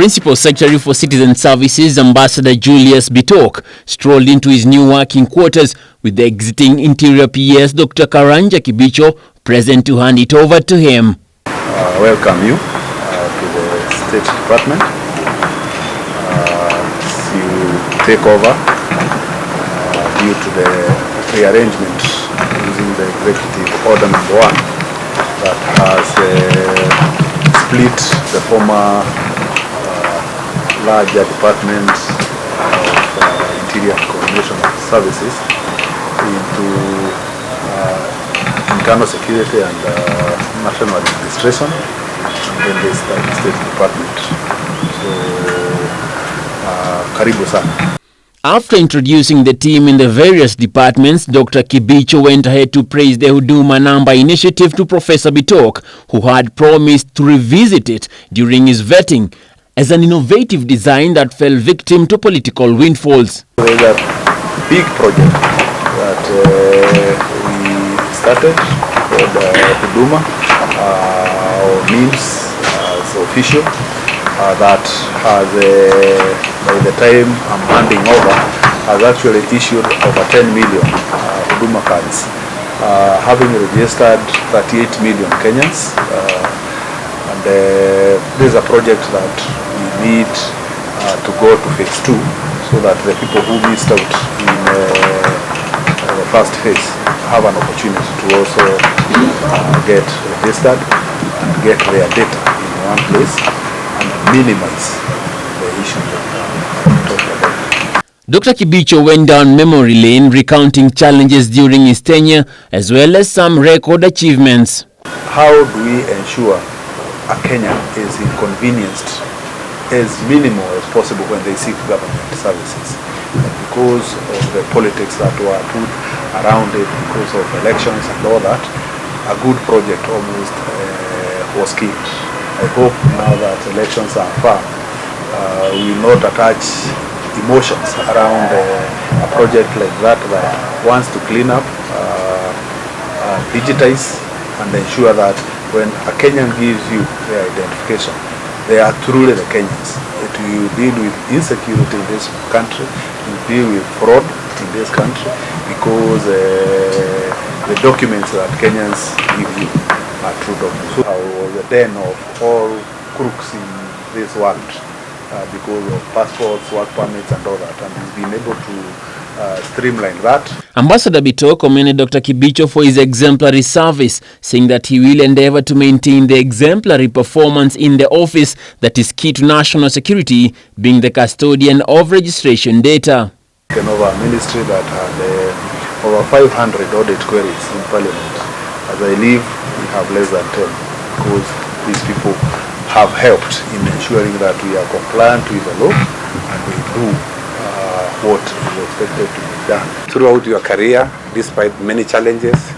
Principal Secretary for Citizen Services, Ambassador Julius Bitok, strolled into his new working quarters with the exiting Interior PS Dr. Karanja Kibicho present to hand it over to him. Welcome you to the State Department. You take over due to the rearrangement using the Executive Order number 1 that has split the former larger department of Interior and Coordination of Services into internal security and national administration, and then there's the State Department. So, karibu sana. After introducing the team in the various departments, Dr. Kibicho went ahead to praise the Huduma number initiative to Professor Bitok, who had promised to revisit it during his vetting as an innovative design that fell victim to political windfalls. There's a big project that we started called Huduma, or NIMS as official, that has, by the time I'm handing over, has actually issued over 10 million Huduma cards, having registered 38 million Kenyans. And this is a project that we need to go to phase 2, so that the people who missed out in the first phase have an opportunity to also get registered and get their data in one place and minimize the issue that we talked about. Dr. Kibicho went down memory lane recounting challenges during his tenure as well as some record achievements. How do we ensure a Kenyan is inconvenienced as minimal as possible when they seek government services? Because of the politics that were put around it, because of elections and all that, a good project almost was killed. I hope now that elections are far, we will not attach emotions around a project like that wants to clean up, digitize, and ensure that when a Kenyan gives you their identification, they are truly the Kenyans. You deal with insecurity in this country, you deal with fraud in this country, because the documents that Kenyans give you are true documents. So I was the den of all crooks in this world because of passports, work permits and all that, and he's been able to streamline that. Ambassador Bitok commended Dr. Kibicho for his exemplary service, saying that he will endeavor to maintain the exemplary performance in the office that is key to national security, being the custodian of registration data. Taken over a ministry that had over 500 audit queries in Parliament. As I leave, we have less than 10, because these people have helped in ensuring that we are compliant with the law and we do what is expected to be done. Throughout your career, despite many challenges,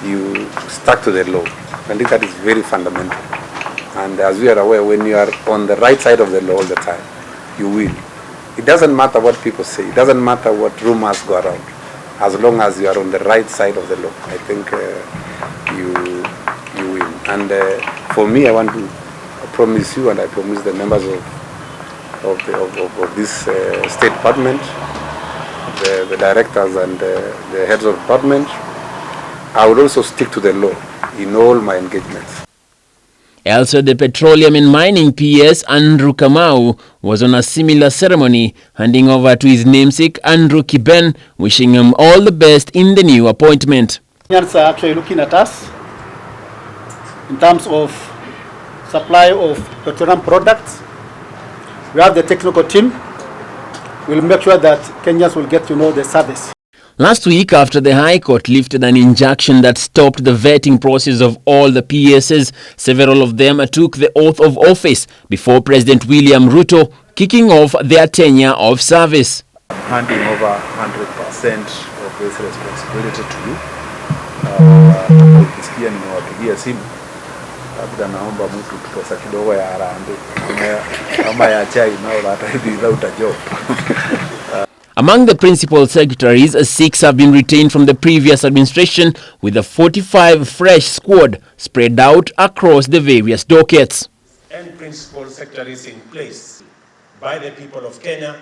you stuck to the law. I think that is very fundamental. And as we are aware, when you are on the right side of the law all the time, you win. It doesn't matter what people say. It doesn't matter what rumors go around. As long as you are on the right side of the law, I think you win. And for me, I want to promise you, and I promise the members of this State Department, the directors and the heads of department, I will also stick to the law in all my engagements. Also, the Petroleum and Mining PS Andrew Kamau was on a similar ceremony, handing over to his namesake Andrew Kiben, wishing him all the best in the new appointment. Kenyans are actually looking at us in terms of supply of petroleum products. We have the technical team. We'll make sure that Kenyans will get to know the service. Last week, after the High Court lifted an injunction that stopped the vetting process of all the PSs, several of them took the oath of office before President William Ruto kicking off their tenure of service. Handing over 100% of this responsibility to you. Ukisikia nimewapigia simu, labda naomba mtu pesa kidogo ya harambee kama ya chai nao hata without a job. Among the principal secretaries, 6 have been retained from the previous administration, with a 45 fresh squad spread out across the various dockets. and principal secretaries in place by the people of Kenya